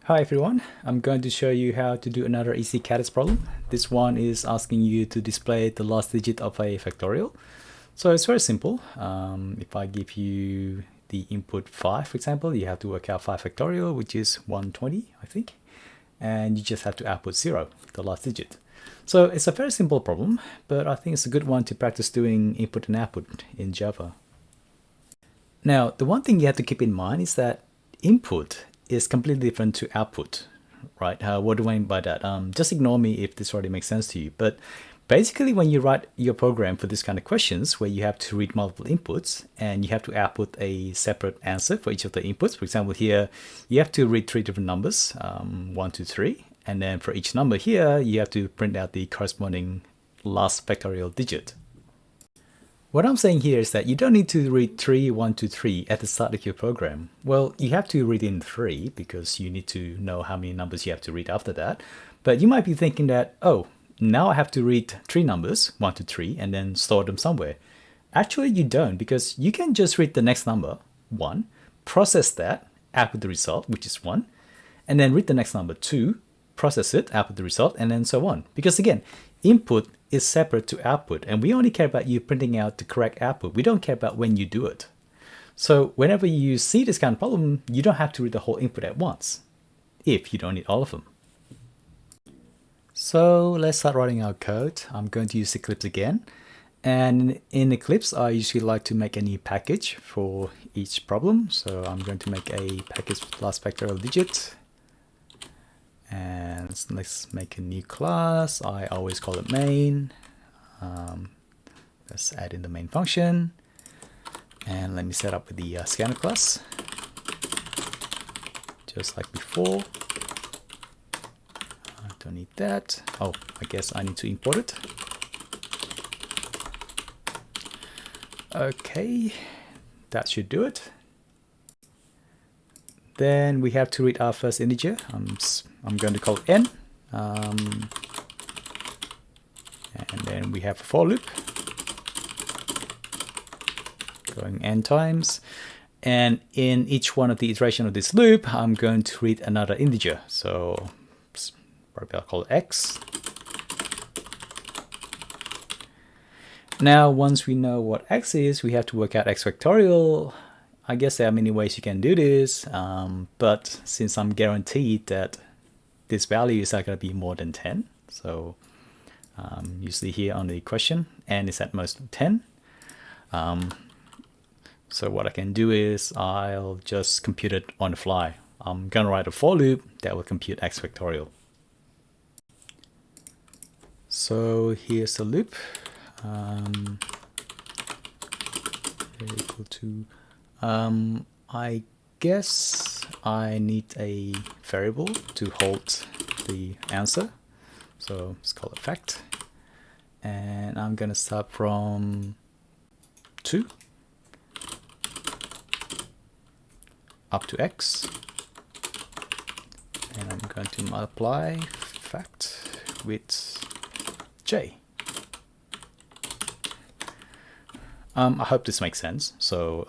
Hi everyone, I'm going to show you how to do another easy Kattis problem. This one is asking you to display the last digit of a factorial. So it's very simple. If I give you the input 5, for example, you have to work out 5 factorial, which is 120, I think. And you just have to output 0, the last digit. So it's a very simple problem, but I think it's a good one to practice doing input and output in Java. Now, the one thing you have to keep in mind is that input is completely different to output, right? What do I mean by that? Just ignore me if this already makes sense to you. But basically, when you write your program for this kind of questions, where you have to read multiple inputs and you have to output a separate answer for each of the inputs. For example, here, you have to read 3 different numbers, 1, 2, 3. And then for each number here, you have to print out the corresponding last factorial digit. What I'm saying here is that you don't need to read 3, 1, 2, 3 at the start of your program. Well, you have to read in 3 because you need to know how many numbers you have to read after that. But you might be thinking that, oh, now I have to read 3 numbers, 1 to 3, and then store them somewhere. Actually, you don't, because you can just read the next number, 1, process that, output the result, which is 1, and then read the next number, 2, process it, output the result, and then so on. Because again, input is separate to output, and we only care about you printing out the correct output. We don't care about when you do it. So whenever you see this kind of problem, you don't have to read the whole input at once, if you don't need all of them. So let's start writing our code. I'm going to use Eclipse again. And in Eclipse, I usually like to make a new package for each problem. So I'm going to make a package with last factorial digit. And let's make a new class. I always call it main. Let's add in the main function. And let me set up with the scanner class. Just like before. I don't need that. Oh, I guess I need to import it. Okay, that should do it. Then we have to read our first integer. I'm going to call it n. And then we have a for loop going n times. And in each one of the iteration of this loop, I'm going to read another integer. So probably I'll call it x. Now, once we know what x is, we have to work out x factorial. I guess there are many ways you can do this, but since I'm guaranteed that this value is not going to be more than 10, so usually here on the question, n is at most 10. So what I can do is I'll just compute it on the fly. I'm going to write a for loop that will compute x factorial. So here's the loop. Equal to I guess I need a variable to hold the answer. So let's call it fact. And I'm going to start from 2 up to x. And I'm going to multiply fact with j. I hope this makes sense. So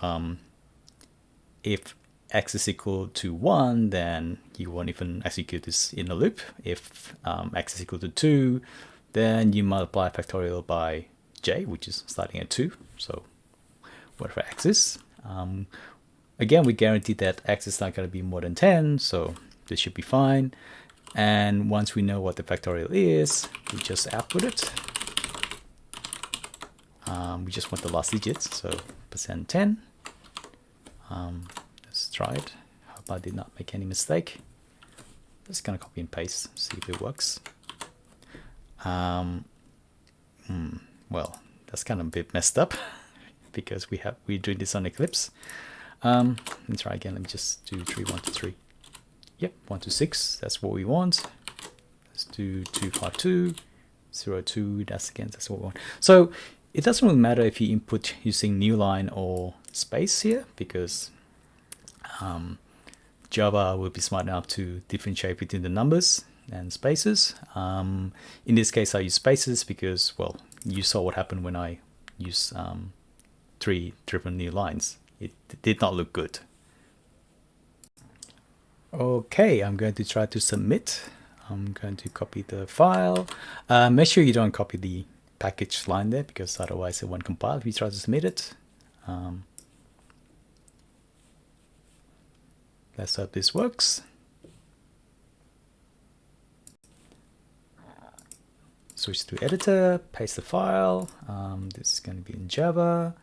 if x is equal to 1, then you won't even execute this in a loop. If x is equal to 2, then you multiply factorial by j, which is starting at 2. So whatever x is. Again, we guarantee that x is not going to be more than 10, so this should be fine. And once we know what the factorial is, we just output it. We just want the last digits, so %10. Let's try it. Hope I did not make any mistake. Just gonna copy and paste, see if it works. Well, that's kind of a bit messed up because we're doing this on Eclipse. Let's try again. Let me just do 3, 1 to 3. Yep, 1 to 6. That's what we want. Let's do 2, 5, 2, 0, 2. That's what we want. So it doesn't really matter if you input using new line or space here, because Java will be smart enough to differentiate between the numbers and spaces. In this case, I use spaces because, well, you saw what happened when I used 3 different new lines. It did not look good. Okay, I'm going to try to submit. I'm going to copy the file. Make sure you don't copy the package line there, because otherwise it won't compile if you try to submit it. Let's hope this works. Switch to editor, paste the file. This is going to be in Java.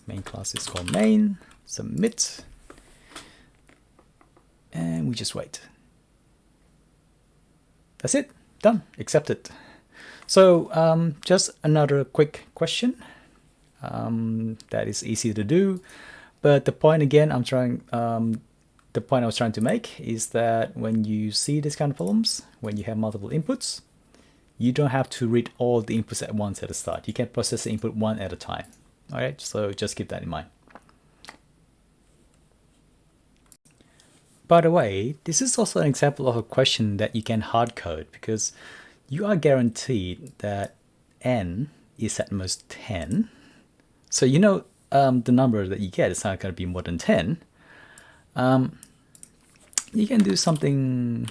Main class is called main. Submit. And we just wait. That's it. Done. Accepted. So just another quick question that is easy to do. But the point again, the point I was trying to make is that when you see these kind of problems, when you have multiple inputs, you don't have to read all the inputs at once at the start. You can process the input one at a time. All right, so just keep that in mind. By the way, this is also an example of a question that you can hard code, because you are guaranteed that n is at most 10. So you know the number that you get is not going to be more than 10. You can do something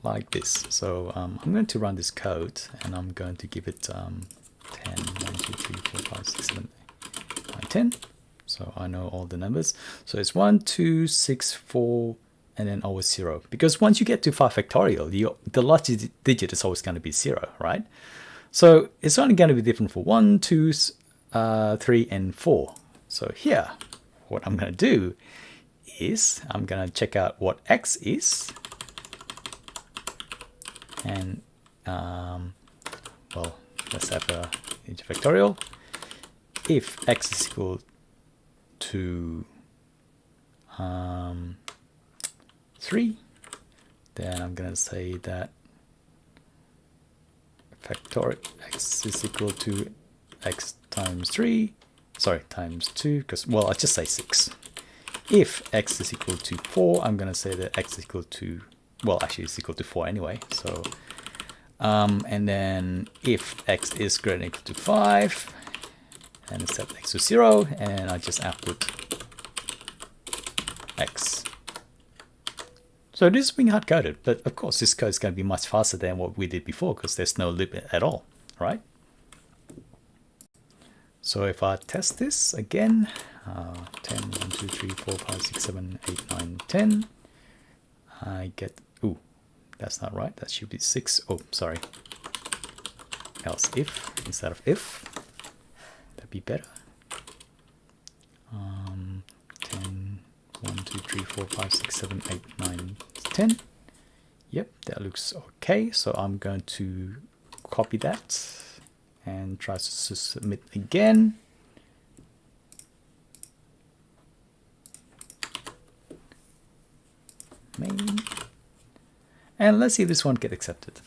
like this. So I'm going to run this code, and I'm going to give it 10, 1, 2, 3, 4, 5, 6, 7, 8, 9, 10. So I know all the numbers. So it's 1, 2, 6, 4, and then always 0. Because once you get to 5 factorial, the last digit is always going to be 0, right? So it's only going to be different for 1, 2, 3, and 4. So here, what I'm going to do is I'm going to check out what x is. And, well, let's have a factorial. If x is equal to 3, then I'm going to say that factorial x is equal to x times 3, sorry, times 2, because, well, I'll just say 6. If x is equal to 4, I'm going to say that x is equal to, well, actually it's equal to 4 anyway. So, and then if x is greater than or equal to 5, and set x to 0, and I just output x. So this is being hard coded, but of course this code is going to be much faster than what we did before, because there's no loop at all, right? So if I test this again, 10, 1, 2, 3, 4, 5, 6, 7, 8, 9, 10, I get, ooh, that's not right, that should be 6, oh, sorry, else if, instead of if, that'd be better. 10, 1, 2, 3, 4, 5, 6, 7, 8, 9, 10. Yep, that looks okay. So I'm going to copy that and try to submit again. Main. And let's see if this one gets accepted.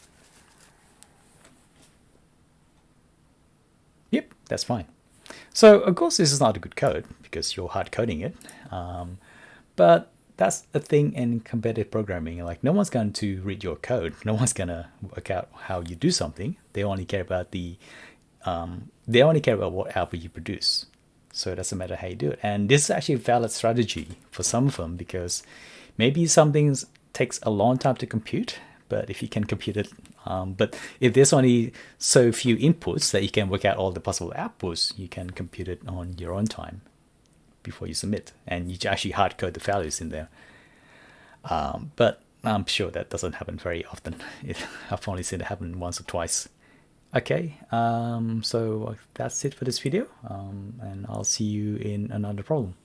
Yep, that's fine. So of course this is not a good code because you're hard coding it, but that's a thing in competitive programming. Like, no one's going to read your code, no one's gonna work out how you do something. They only care about what output you produce. So it doesn't matter how you do it. And this is actually a valid strategy for some of them, because maybe some things takes a long time to compute, but if you can compute it, but if there's only so few inputs that you can work out all the possible outputs, you can compute it on your own time before you submit, and you actually hard code the values in there. But I'm sure that doesn't happen very often. I've only seen it happen once or twice. Okay, so that's it for this video, and I'll see you in another problem.